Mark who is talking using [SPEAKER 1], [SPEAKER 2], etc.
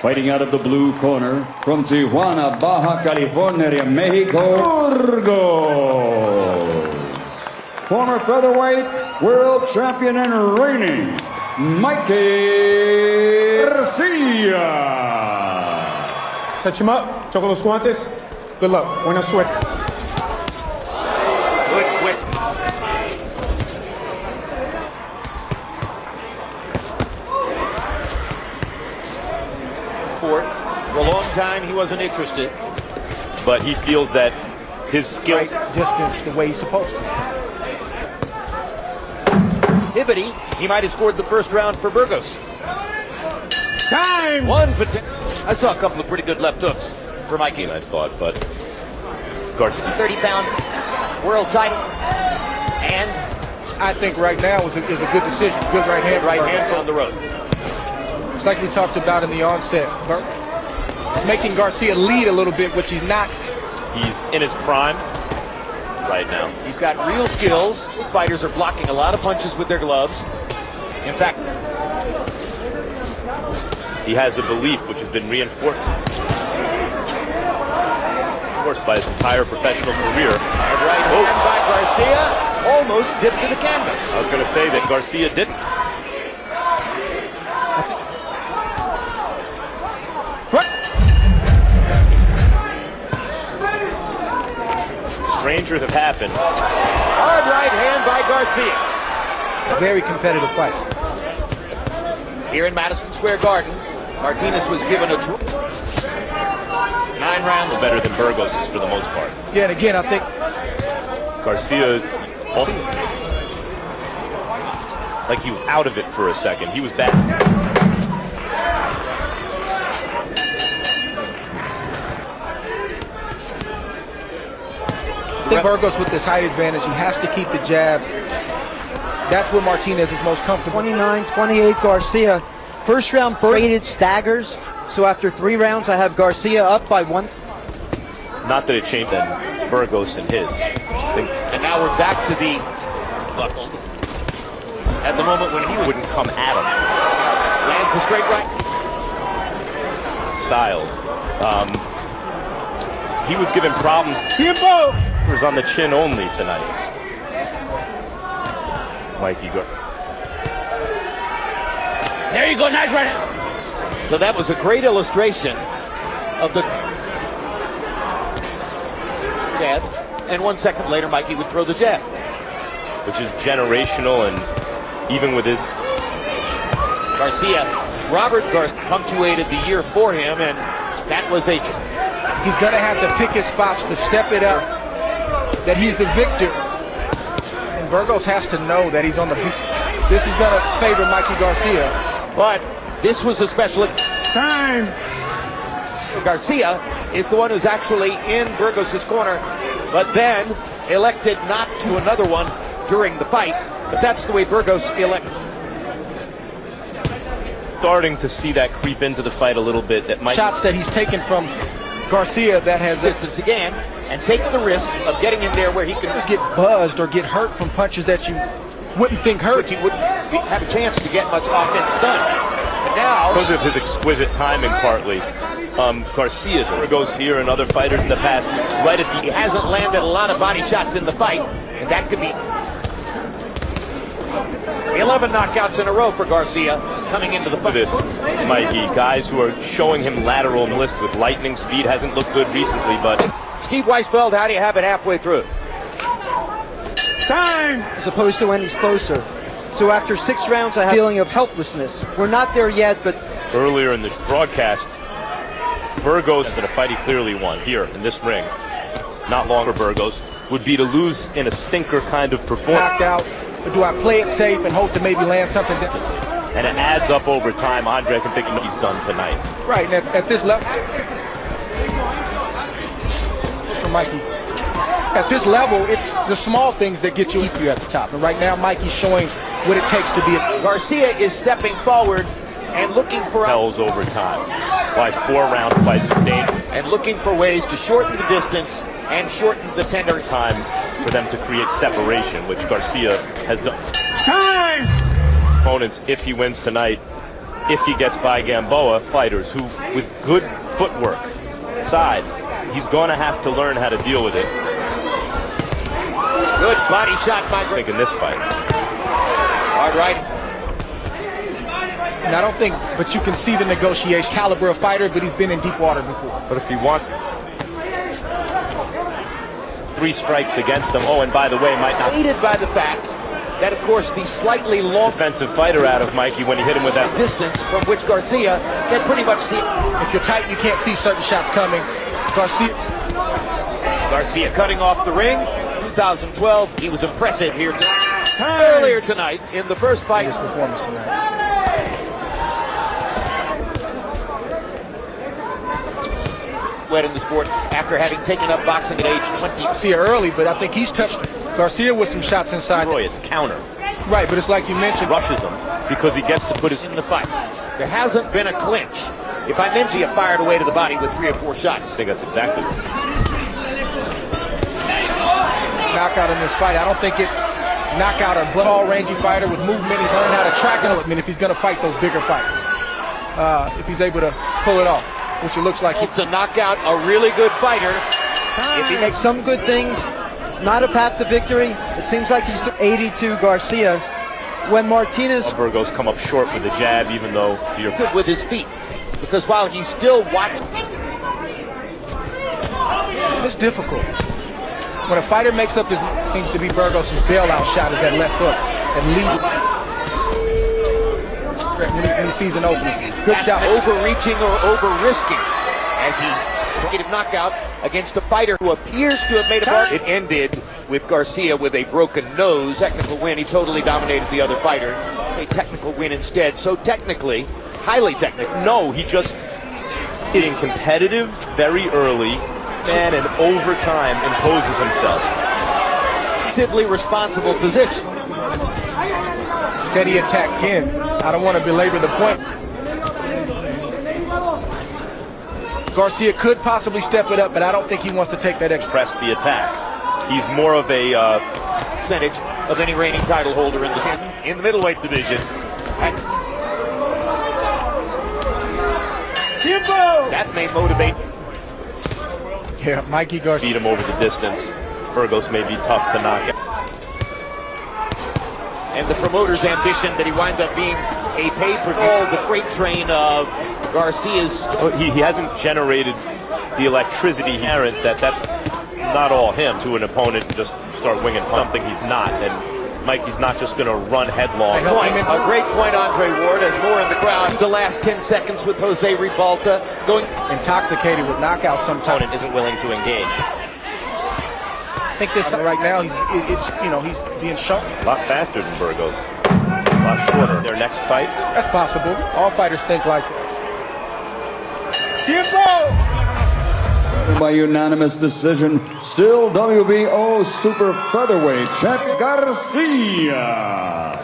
[SPEAKER 1] Fighting out of the blue corner from Tijuana, Baja California, Mexico, Burgos. Former featherweight world champion and reigning Mikey Garcia.
[SPEAKER 2] Touch him up. Toca los guantes. Good luck. Buena suerte.
[SPEAKER 3] Quick. For a long time, he wasn't interested.
[SPEAKER 4] But he feels that his skill...
[SPEAKER 5] Right distance the way he's supposed to.
[SPEAKER 3] Activity, he might have scored the first round for Burgos.
[SPEAKER 2] Time!
[SPEAKER 3] I saw a couple of pretty good left hooks for Mikey.
[SPEAKER 4] I thought, but Garcia.
[SPEAKER 3] 30-pound world title. And
[SPEAKER 5] I think right now is a good decision. Good right hand.
[SPEAKER 3] right hands on the road.
[SPEAKER 5] It's like we talked about in the onset. He's making Garcia lead a little bit, which he's not.
[SPEAKER 4] He's in his prime right now.
[SPEAKER 3] He's got real skills. Fighters are blocking a lot of punches with their gloves. In fact,
[SPEAKER 4] he has a belief which has been reinforced by his entire professional career.
[SPEAKER 3] Right hand by Garcia, almost dipped to the canvas.
[SPEAKER 4] I was going to say that Garcia didn't. Strangers have happened.
[SPEAKER 3] Hard right hand by Garcia.
[SPEAKER 5] Very competitive fight.
[SPEAKER 3] Here in Madison Square Garden, Martinez was given a 9 rounds.
[SPEAKER 4] Better than Burgos for the most part.
[SPEAKER 5] Yeah, and again, I think
[SPEAKER 4] Garcia, like he was out of it for a second. He was back.
[SPEAKER 5] I think Burgos with this height advantage, he has to keep the jab. That's where Martinez is most comfortable.
[SPEAKER 6] 29-28 Garcia. First round braided staggers. So after 3 rounds, I have Garcia up by 1.
[SPEAKER 4] Not that it changed than Burgos and his.
[SPEAKER 3] And now we're back to the buckled. At the moment when he
[SPEAKER 4] Wouldn't come at him.
[SPEAKER 3] lands the straight right.
[SPEAKER 4] Styles. He was given problems.
[SPEAKER 2] Tiempo!
[SPEAKER 4] He was on the chin only tonight. Mikey Garcia.
[SPEAKER 2] There you go, nice right hand.
[SPEAKER 3] So that was a great illustration of the jab. And 1 second later, Mikey would throw the jab.
[SPEAKER 4] Which is generational, and even with his...
[SPEAKER 3] Garcia, Robert Garcia punctuated the year for him, and that was a...
[SPEAKER 5] He's going to have to pick his spots to step it up, that he's the victor. And Burgos has to know that he's on the... This is going to favor Mikey Garcia.
[SPEAKER 3] But this was a special...
[SPEAKER 2] Time!
[SPEAKER 3] Garcia is the one who's actually in Burgos' corner, but then elected not to another one during the fight. But that's the way Burgos elected.
[SPEAKER 4] Starting to see that creep into the fight a little bit. That might...
[SPEAKER 5] Shots that he's taken from Garcia that has
[SPEAKER 3] Distance again, and take the risk of getting in there where he can
[SPEAKER 5] get buzzed or get hurt from punches that you wouldn't think hurt.
[SPEAKER 3] which he wouldn't have a chance to get much offense done. And now,
[SPEAKER 4] Because of his exquisite timing, partly. Garcia's Burgos here and other fighters in the past. Right at
[SPEAKER 3] he
[SPEAKER 4] the...
[SPEAKER 3] hasn't landed a lot of body shots in the fight, and that could be 11 knockouts in a row for Garcia coming into the fight.
[SPEAKER 4] This, Mikey, guys who are showing him lateral list with lightning speed. Hasn't looked good recently, but...
[SPEAKER 3] Steve Weisfeld, how do you have it halfway through?
[SPEAKER 2] Time!
[SPEAKER 6] As opposed to when he's closer. So after 6 rounds, I have a feeling of helplessness. We're not there yet, but...
[SPEAKER 4] Earlier in this broadcast, Burgos, in a fight he clearly won here in this ring, not long for Burgos, would be to lose in a stinker kind of performance.
[SPEAKER 5] Knocked out, or do I play it safe and hope to maybe land something different?
[SPEAKER 4] And it adds up over time. Andre can think he's done tonight.
[SPEAKER 5] Right, and at this level, for Mikey, at this level, it's the small things that get you at the top. And right now, Mikey's showing what it takes to be a...
[SPEAKER 3] Garcia is stepping forward and looking for...
[SPEAKER 4] Tells over time why 4-round fights are dangerous.
[SPEAKER 3] And looking for ways to shorten the distance and shorten the tender
[SPEAKER 4] Time for them to create separation, which Garcia has done.
[SPEAKER 2] Time!
[SPEAKER 4] Opponents, if he wins tonight, if he gets by Gamboa, fighters who, with good footwork, side, he's going to have to learn how to deal with it.
[SPEAKER 3] Good body shot by
[SPEAKER 4] I think in this fight.
[SPEAKER 3] Hard right.
[SPEAKER 5] And I don't think, but you can see the negotiation caliber of fighter, but he's been in deep water before.
[SPEAKER 4] But if he wants 3 strikes against him, oh, and by the way, might not
[SPEAKER 3] Aided by the fact that, of course, the slightly long
[SPEAKER 4] defensive fighter out of Mikey when he hit him with that
[SPEAKER 3] distance from which Garcia can pretty much see.
[SPEAKER 5] If you're tight, you can't see certain shots coming.
[SPEAKER 3] Garcia cutting off the ring. 2012, he was impressive here earlier tonight in the first fight.
[SPEAKER 5] His performance tonight.
[SPEAKER 3] Wet in the sport after having taken up boxing at age 20.
[SPEAKER 5] Garcia early, but I think he's touched Garcia with some shots inside.
[SPEAKER 4] Roy, it's counter.
[SPEAKER 5] Right, but it's like you mentioned.
[SPEAKER 4] Rushes him because he gets to put his
[SPEAKER 3] In the fight, there hasn't been a clinch. If I mention he fired away to the body with 3 or 4 shots.
[SPEAKER 4] I think that's exactly
[SPEAKER 5] Knockout in this fight. I don't think it's knockout or tall, rangy fighter with movement. He's learned how to track it. I mean, if he's going to fight those bigger fights, if he's able to pull it off, which it looks like he
[SPEAKER 3] To knock out a really good fighter. If he makes
[SPEAKER 6] Some good things. It's not a path to victory. It seems like he's 82 Garcia. When Martinez
[SPEAKER 4] Burgos come up short with the jab, even though to your
[SPEAKER 3] it with his feet, because while he's still watching,
[SPEAKER 5] it's difficult. When a fighter makes up his, seems to be Burgos' bailout shot is that left hook and lead when he sees an opening. Good
[SPEAKER 3] that's
[SPEAKER 5] shot.
[SPEAKER 3] overreaching or over-risking as he negative knockout against a fighter who appears to have made a bargain. It ended with Garcia with a broken nose. Technical win. He totally dominated the other fighter. A technical win instead. So technically, highly technical.
[SPEAKER 4] No, he just getting competitive very early and in overtime imposes himself.
[SPEAKER 3] Civilly responsible position.
[SPEAKER 5] Steady attack pin. I don't want to belabor the point. Garcia could possibly step it up, but I don't think he wants to take that extra.
[SPEAKER 4] Press the attack. He's more of a
[SPEAKER 3] Percentage of any reigning title holder in the middleweight division. That may motivate.
[SPEAKER 5] Yeah, Mikey Garcia.
[SPEAKER 4] beat him over the distance. Burgos may be tough to knock out.
[SPEAKER 3] And the promoter's ambition that he winds up being a pay-per-view, the freight train of Garcia's.
[SPEAKER 4] He hasn't generated the electricity inherent that's not all him to an opponent and just start winging something he's not. And Mikey's not just going to run headlong.
[SPEAKER 3] A great point, Andre Ward, as more in the crowd. The last 10 seconds with Jose Ribalta going
[SPEAKER 5] Intoxicated with knockouts sometimes.
[SPEAKER 4] Opponent isn't willing to engage.
[SPEAKER 5] I think this right now, he's being shown.
[SPEAKER 4] A lot faster than Burgos. A lot shorter. Their next fight.
[SPEAKER 5] That's possible. All fighters think like that.
[SPEAKER 1] By unanimous decision, still WBO super featherweight champ Garcia.